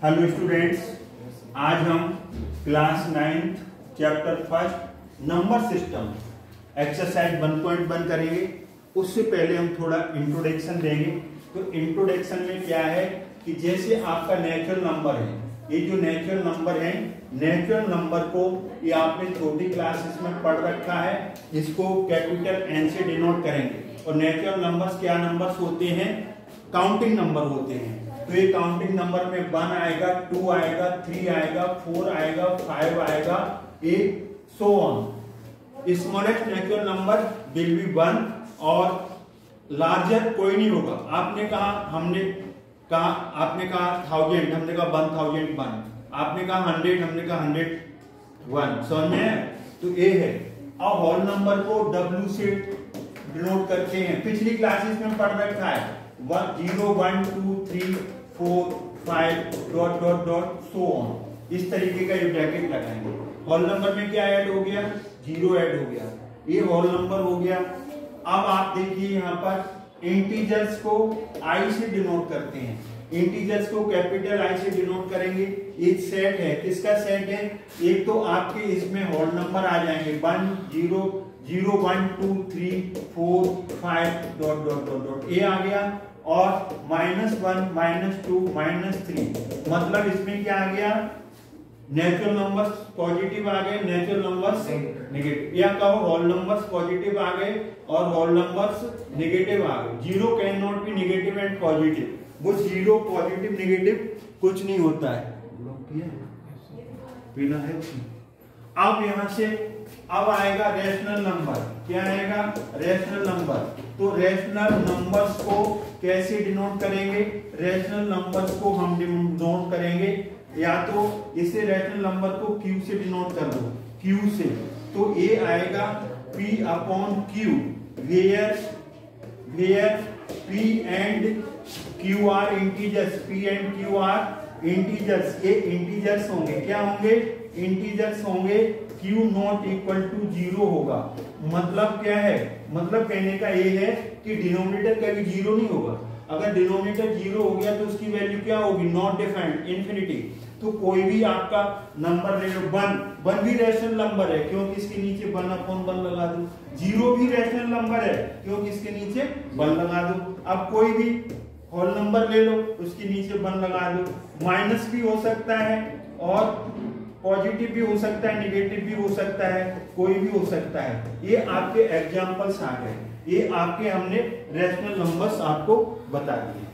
Hello students, आज हम class 9th chapter first number system exercise 1.1 करेंगे। उससे पहले हम थोड़ा इंट्रोडक्शन देंगे। तो इंट्रोडक्शन में क्या है कि जैसे आपका नेचुरल नंबर है, ये जो नेचुरल नंबर है, नेचुरल नंबर को ये आपने छोटी क्लासेस में पढ़ रखा है, इसको कैपिटल एन से डिनोट करेंगे। और नेचुरल नंबर्स क्या नंबर्स होते हैं? काउंटिंग नंबर होते हैं। तो ये काउंटिंग नंबर में 1 आएगा, 2 आएगा, 3 आएगा, 4 आएगा, 5 आएगा, 8 so on. Smallest natural number will B 1 और लार्जर कोई नहीं होगा। आपने कहा 1000, हमने कहा 1001, आपने कहा 100, हमने कहा 101। समझ में? तो ये है। अब होल नंबर को W से डिनोट करते हैं। पिछली क्लासेस में पढ़ रखा है 0 1 2 3 4 5 dot dot dot so on. इस तरीके का ये ब्रैकेट लगाएंगे। होल नंबर में क्या ऐड हो गया? 0 ऐड हो गया। ये होल नंबर हो गया। अब आप देखिए यहाँ पर इंटीजर्स को I से डिनोट करते हैं। इंटीजर्स को कैपिटल I से डिनोट करेंगे। एक सेट है, किसका सेट है? एक तो आपके इसमें होल नंबर आ जाएंगे 1 0 0 1 2 3 4 5 डॉट डॉट डॉट डॉट ये आ गया। और -1 -2 -3 मतलब इसमें क्या आ गया? नेचुरल नंबर्स पॉजिटिव आ गए, नेचुरल नंबर्स नेगेटिव, या कहो होल नंबर्स पॉजिटिव आ गए और होल नंबर्स नेगेटिव आ गए। 0 can not B negative and positive. वो 0 पॉजिटिव नेगेटिव कुछ नहीं होता है। बिना है। अब यहां से अब आएगा रेशनल नंबर। क्या आएगा? Rational number. तो रेशनल नंबर्स को कैसे डिनोट करेंगे? रेशनल नंबर्स को हम डिनोट करेंगे या तो इसे रेशनल नंबर को Q से डिनोट कर दो, Q से। तो ये आएगा P/Q, where P and Q are integers. P and Q are integers. ये इंटीजर्स होंगे। क्या होंगे? इंटीजर्स होंगे। Q नॉट इक्वल टू 0 होगा। मतलब क्या है? मतलब कहने का ये है कि डिनोमिनेटर कभी 0 नहीं होगा। अगर डिनोमिनेटर 0 हो गया तो उसकी वैल्यू क्या होगी? Not defined, infinity. तो कोई भी आपका नंबर ले लो, 1 भी रैशनल नंबर है क्योंकि इसके नीचे 1/1 लगा दो। 0 भी रैशनल नंबर है क्योंकि इसके नीचे 1 लगा दो। अब कोई भी होल नंबर ले लो, उसके नीचे 1 लगा दो। माइनस भी हो सकता है और पॉजिटिव भी हो सकता है, नेगेटिव भी हो सकता है, कोई भी हो सकता है। ये आपके एग्जांपल्स आ गए। ये आपके हमने रैशनल नंबर्स आपको बता दिए।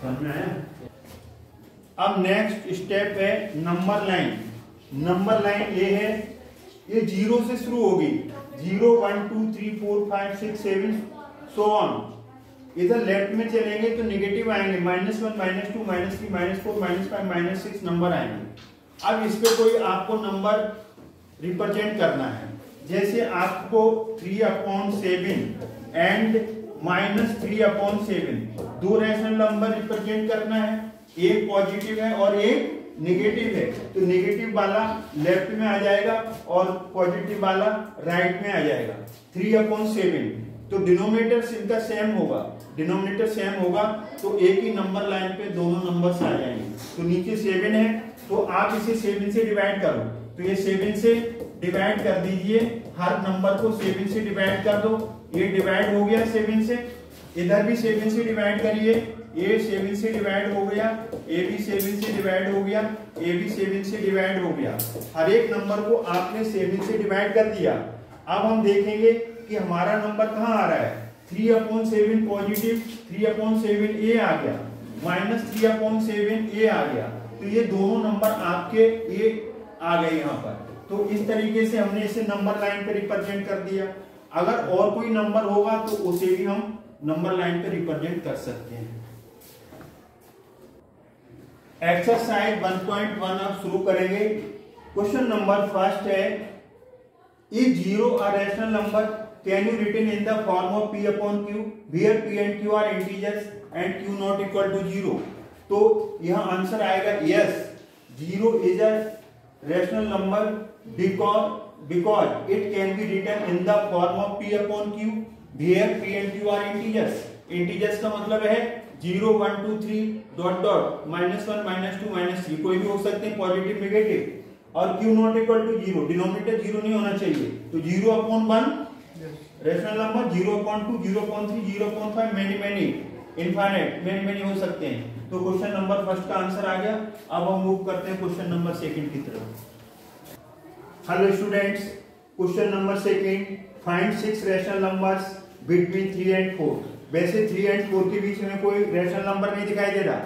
समझ आया? अब नेक्स्ट स्टेप है नंबर लाइन। नंबर लाइन ये है, ये 0 से शुरू होगी। 0 1 2 3 4 5 6 7 सो ऑन। इधर लेफ्ट में चलेंगे तो नेगेटिव आएंगे, -1 -2 -3 -4 -5 -6 नंबर आएंगे। अब इस पे कोई आपको नंबर रिप्रेजेंट करना है। जैसे आपको 3/7 एंड -3/7 दो रैशनल नंबर रिप्रेजेंट करना है। एक पॉजिटिव है और एक नेगेटिव है। तो नेगेटिव वाला लेफ्ट में आ जाएगा और पॉजिटिव वाला राइट में आ जाएगा। 3/7 तो डिनोमिनेटर इनका सेम होगा। डिनोमिनेटर सेम होगा तो एक ही नंबर लाइन पे दोनों नंबर्स आ जाएंगे। तो नीचे 7 है तो आप इसे 7 से डिवाइड करो। तो ये 7 से डिवाइड कर दीजिए। हर नंबर को 7 से डिवाइड कर दो। ये डिवाइड हो गया 7 से। इधर भी 7 से डिवाइड करिए। ये 7 से डिवाइड हो गया, ये भी 7 से डिवाइड हो गया, ये भी 7 से डिवाइड हो गया। हर एक नंबर को आपने 7 से डिवाइड कर दिया। अब हम देखेंगे कि हमारा नंबर कहाँ आ रहा है। 3/7 पॉजिटिव, 3/7 ये आ गया, -3/7 ये आ गया। तो ये दोनों नंबर आपके ये आ गए यहाँ पर। तो इस तरीके से हमने इसे नंबर लाइन पे रिप्रेजेंट कर दिया। अगर और कोई नंबर होगा तो उसे भी हम नंबर लाइन पे रिप्रेजेंट कर सकते हैं। एक्सरसाइज 1.1 अब शुरू करेंगे। क्वेश्चन नंबर फर्स्ट है, is 0 a rational number? Can you written in the form of P/Q where P and Q are integers and Q not equal to 0? तो यह आंसर आएगा yes, 0 is a rational number because it can be written in the form of P/Q where P and Q are integers. Integers का मतलब है 0 1 2 3 dot dot -1 -2 -3 कोई भी हो सकते हैं, पॉजिटिव नेगेटिव। और q not equal to 0, denominator 0 नहीं होना चाहिए, तो 0/1 rational number, 0/2 0/3 0/5 many infinite many हो सकते हैं। तो क्वेश्चन नंबर फर्स्ट का आंसर आ गया। अब हम मूव करते हैं क्वेश्चन नंबर सेकंड की तरफ। Hello students, question number second, find 6 rational numbers between 3 and 4। वैसे 3 एंड 4 के बीच में कोई रैशनल नंबर नहीं दिखाई दे रहा,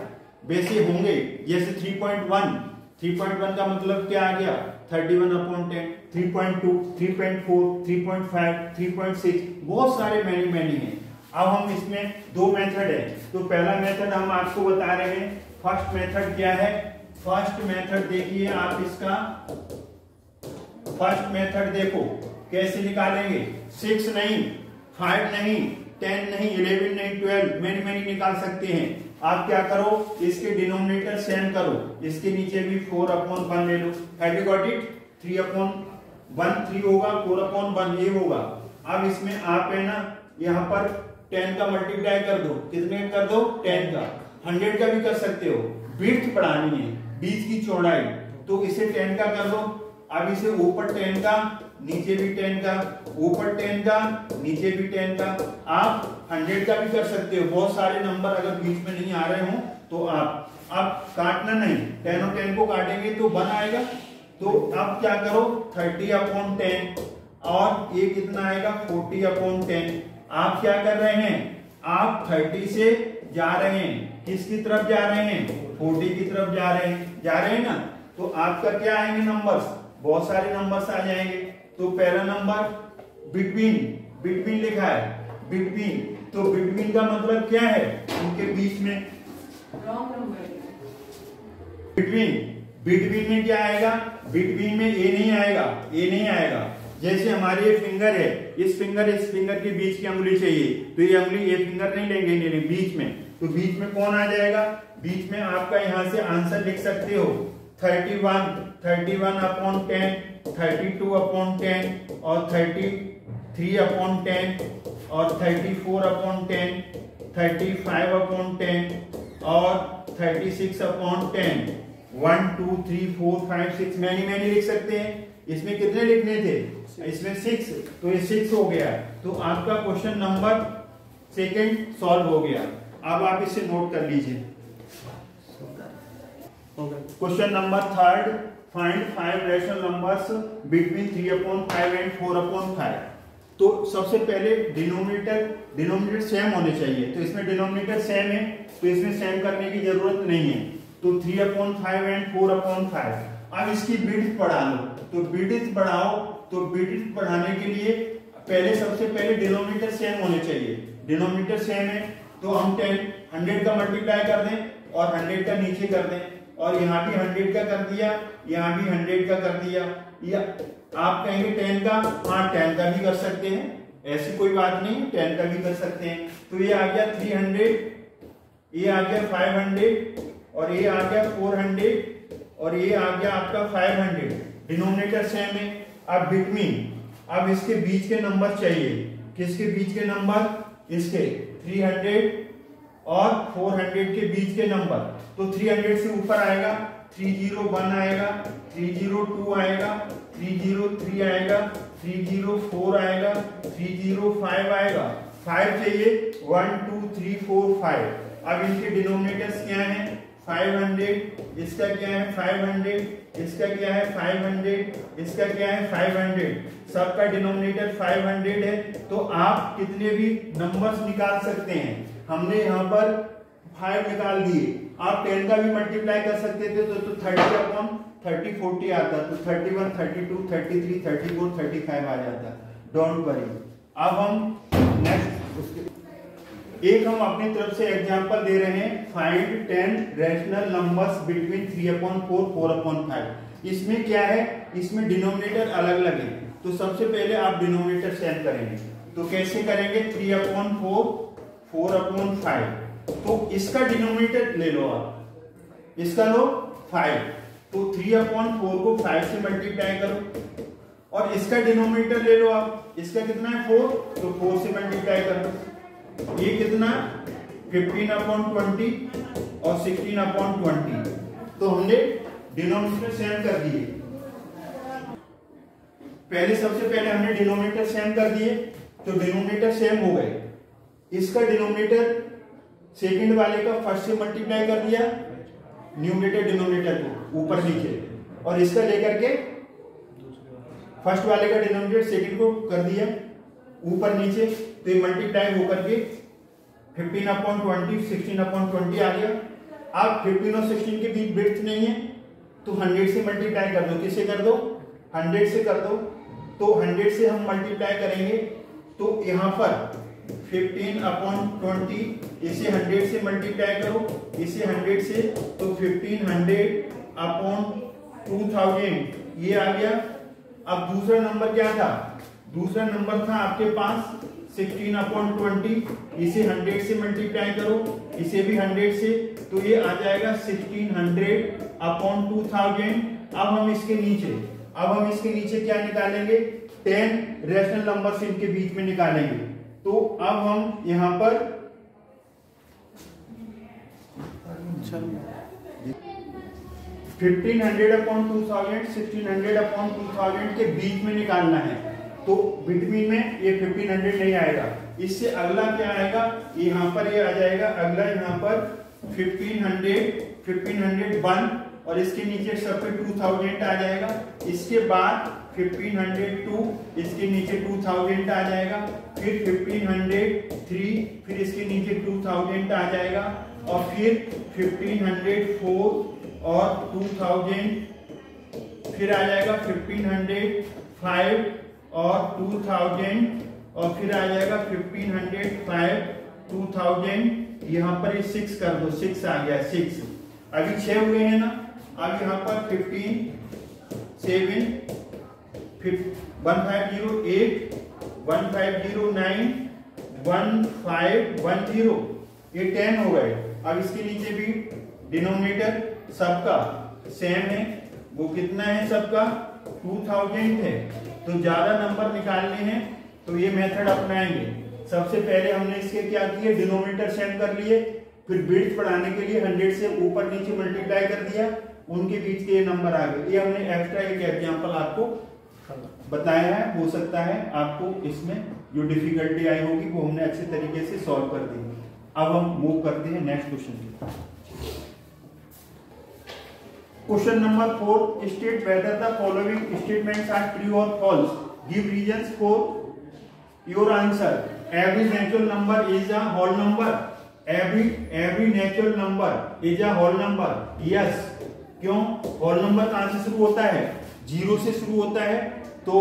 वैसे होंगे जैसे 3.1 का मतलब क्या आ गया 31/10, 3.2 3.4 3.5 3.6, बहुत सारे मैनी हैं। अब हम इसमें दो मेथड है, तो पहला मेथड हम आपको बता रहे हैं। फर्स्ट मेथड क्या है? फर्स्ट मेथड देखिए आप, इसका फर्स्ट मेथड देखो कैसे निकालेंगे। 6 नहीं, 5 नहीं, 10 नहीं, 11 नहीं, 12 मैनी निकाल सकते हैं। आप क्या करो, इसके डिनोमिनेटर सेम करो, इसके नीचे भी 4/1 ले लो। Have you got it? 3/1 3 होगा, 4/1 ये होगा। अब इसमें आप है ना यहाँ पर 10 का मल्टीप्लाई कर दो, कितने कर दो 10 का, 100 का भी कर सकते हो। विड्थ बढ़ानी है, बीच की चौड़ाई, तो इसे 10 का कर दो। अब इसे ऊपर 10 का, नीचे भी 10 का, ऊपर 10 का, नीचे भी 10 का। आप 100 का भी कर सकते हो। बहुत सारे नंबर अगर बीच में नहीं आ रहे हो तो आप काटना नहीं, 10 और 10 को काटेंगे तो 1 आएगा। तो अब क्या करो 30/10 और ये कितना आएगा 40/10। आप क्या कर रहे हैं, आप 30 से जा रहे हैं, किसकी तरफ जा रहे हैं 40 की तरफ जा रहे हैं ना। तो आपका क्या आएंगे नंबर्स, बहुत सारे नंबर्स आ जाएंगे। तो पहला नंबर बिटवीन लिखा है, बिटवीन, तो बिटवीन का मतलब क्या है, उनके बीच में। बिटवीन में क्या आएगा, बिटवीन में ए नहीं आएगा। जैसे हमारी ये फिंगर है, इस फिंगर के बीच की अंगुली चाहिए, तो ये अंगुली ये फिंगर नहीं लेंगे बीच में, तो बीच में कौन आ जाएगा, बीच में आपका यहां से आंसर लिख सकते हो 31/10, 32/10 और 33/10 और 34/10, 35/10 और 36/10। 1 2 3 4 5 6 मैनी लिख सकते हैं। इसमें कितने लिखने थे, इसमें 6, तो ये 6 हो गया। तो आपका क्वेश्चन नंबर सेकंड सॉल्व हो गया। अब आप इसे नोट कर लीजिए। Question number third, find 5 rational numbers between 3/5 and 4/5। तो सबसे पहले डिनोमिनेटर सेम होने चाहिए, तो इसमें डिनोमिनेटर सेम है, तो इसमें सेम करने की जरूरत नहीं है। तो 3/5 एंड 4/5। अब इसकी विड्थ बढ़ा लो, तो विड्थ बढ़ाओ, तो विड्थ बढ़ाने के लिए सबसे पहले डिनोमिनेटर सेम होने चाहिए। डिनोमिनेटर सेम है तो हम 100 का मल्टीप्लाई कर दें और 100 का नीचे कर दें, और यहाँ भी 100 का कर दिया, यहाँ भी 100 का कर दिया। या आप कहेंगे 10 का, हाँ 10 का भी कर सकते हैं, ऐसी कोई बात नहीं, 10 का भी कर सकते हैं। तो ये आ गया 300, ये आ गया 500 और ये आ गया 400 और ये आ गया आपका 500। डिनोमिनेटर सेम है। अब बिटवीन, अब इसके बीच के नंबर चाहिए, किसके बीच के नंबर, इसके 300 और 400 के बीच के नंबर। तो 300 से ऊपर आएगा 301 आएगा, 302 आएगा, 303 आएगा, 304 आएगा, 305 आएगा। 5 चाहिए, 1 2 3 4 5। अब इनके डिनोमिनेटर्स क्या हैं, 500, इसका क्या है 500, इसका क्या है 500, इसका क्या है 500। सबका डिनोमिनेटर 500 है। तो आप कितने भी नंबर्स निकाल सकते हैं। हमने यहाँ पर 5 निकाल दिए, आप 10 का भी मल्टीप्लाई कर सकते थे, तो 30/30 40 आता, तो 31 32 33 34 35 आ जाता। Don't worry. अब हम नेक्स्ट एक हम अपनी तरफ से एग्जांपल दे रहे हैं, फाइंड 10 रैशनल नंबर्स बिटवीन 3/4 4/5। इसमें क्या है, इसमें डिनोमिनेटर अलग अलग है। तो सबसे पहले आप डिनोमिनेटर सेम करेंगे, तो कैसे करेंगे 3/4 4/5। तो इसका डिनोमिनेटर ले लो, आप इसका लो 5, तो 3/4 को 5 से मल्टीप्लाई करो, और इसका डिनोमिनेटर ले लो आप, इसका कितना है 4, तो 4 से मल्टीप्लाई करो। ये कितना 15/20 और 16/20। तो हमने डिनोमिनेटर सेम कर दिए। सबसे पहले हमने डिनोमिनेटर सेम कर दिए, तो डिनोमिनेटर सेम हो गए। इसका डिनोमिनेटर सेकंड वाले का फर्स्ट से मल्टीप्लाई कर दिया, न्यूमरेटर डिनोमिनेटर को ऊपर नीचे, और इसका लेकर के फर्स्ट वाले का डिनोमिनेटर सेकंड को कर दिया ऊपर नीचे, तो ये मल्टीप्लाई होकर के 15/20 16/20 आ गया। अब 15 और 16 के बीच बिट्स नहीं है, तो 100 से मल्टीप्लाई कर दो। किससे कर दो? 100 से कर दो। तो 100 से हम मल्टीप्लाई करेंगे, तो यहाँ पर 15/20, इसे 100 से मल्टीप्लाई करो, इसे 100 से, तो 1500/2000 ये आ गया। अब दूसरा नंबर क्या था? दूसरा नंबर था आपके पास 16/20, इसे 100 से मल्टीप्लाई करो, इसे भी 100 से, तो ये आ जाएगा 1600/2000। अब हम इसके नीचे क्या निकालेंगे? 10 रेशनल नंबर से इनके बीच में निकालेंगे। तो अब हम यहां पर 1500/2000 1600/2000 के बीच में निकालना है। तो बिटवीन में ये 1500 नहीं आएगा। इससे अगला क्या आएगा? यहाँ पर ये आ जाएगा अगला, यहाँ पर 1501 और इसके नीचे सब पे 2000 आ जाएगा। इसके बाद 1502, इसके नीचे 2000 आ जाएगा। फिर 1503, फिर इसके नीचे 2000 आ जाएगा। और फिर 1504 और 2000, फिर आ जाएगा 1505 और 2000, और फिर आ जाएगा 1505 2000। यहाँ पर ये 6 कर दो, 6 आ गया, 6 अभी 6 हुए हैं ना। अब यहाँ पर 15 7 1508 1509 1510, ये 10 हो गए। अब इसके नीचे भी डिनोमिनेटर सबका सेम है, वो कितना है? सबका 2000 है। तो ज्यादा नंबर निकालने हैं तो ये मेथड अपनाएंगे। सबसे पहले हमने इसके क्या किए? डिनोमिनेटर सेम कर लिए, फिर बिट्स बढ़ाने के लिए 100 से ऊपर नीचे मल्टीप्लाई कर दिया, उनके बीच के ये नंबर आ गए। ये हमने एक्स्ट्रा एक एग्जांपल आपको बताया है। हो सकता है आपको इसमें जो डिफिकल्टी आई होगी वो हमने अच्छे तरीके से सॉल्व कर दी। अब हम मूव करते हैं नेक्स्ट क्वेश्चन की। Question number 4, state whether the following statements are true or false, give reasons for your answer. Every natural number is a whole number. Every natural number is a whole number. Yes. क्यों? Whole number कहां से शुरू होता है? 0 से शुरू होता है। तो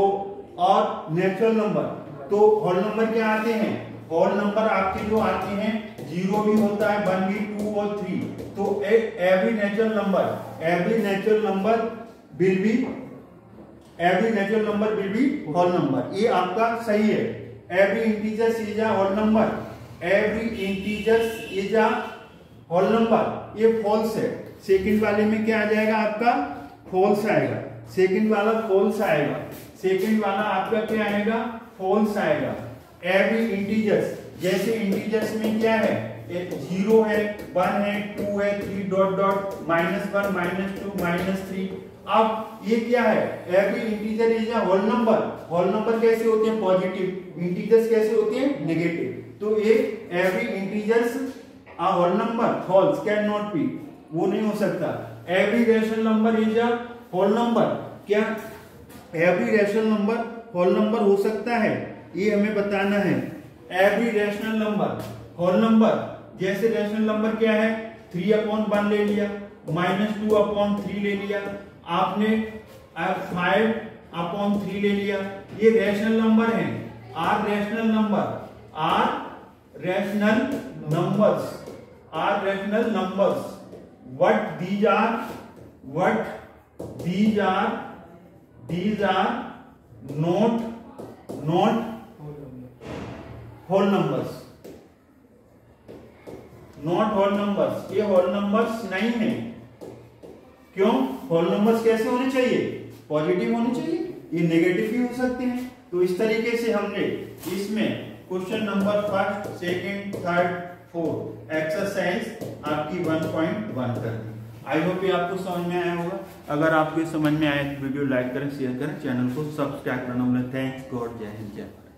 और नेचुरल नंबर, तो होल नंबर क्या आते हैं? होल नंबर आपके जो आते हैं 0 भी होता है, 1 भी, 2 और 3। तो every natural number will be whole number. ये आपका सही है। Every integers is a whole number. Every integers is a whole number, ये फॉल्स है। सेकंड वाले में क्या आ जाएगा? आपका फॉल्स आएगा। सेकंड वाला फॉल्स आएगा। सेकंड वाला आपका क्या आएगा? फॉल्स आएगा। एवरी इंटीजर्स, जैसे इंटीजर्स में क्या है? 0 है, 1 है, 2 है, 3 डॉट डॉट, -1 -2 -3। अब ये क्या है? Every integer is a whole number. Whole number कैसे होते हैं? पॉजिटिव। इंटीजर्स कैसे होते हैं? नेगेटिव। तो ये every integers a whole number, false, can not be, वो नहीं हो सकता। Every rational number is a whole number, क्या every rational number whole number हो सकता है? ये हमें बताना है। Every rational number whole number, जैसे रेशनल नंबर क्या है? 3/1 ले लिया, -2/3 ले लिया, आपने 5/3 ले लिया। ये रेशनल नंबर है। Are rational numbers. What these are not whole numbers. Not whole numbers, ये whole numbers नहीं है। क्यों? whole numbers कैसे होने चाहिए? पॉजिटिव होने चाहिए। ये नेगेटिव भी हो सकते हैं। तो इस तरीके से हमने इसमें क्वेश्चन नंबर 1, 2, 3, 4 एक्सरसाइज आपकी 1.1 कर दी। आई होप ये आपको समझ में आया होगा। अगर आपको समझ में आया तो वीडियो लाइक करें, शेयर करें, चैनल को सब्सक्राइब करना। थैंक्स गॉड, जय हिंद, जय भारत।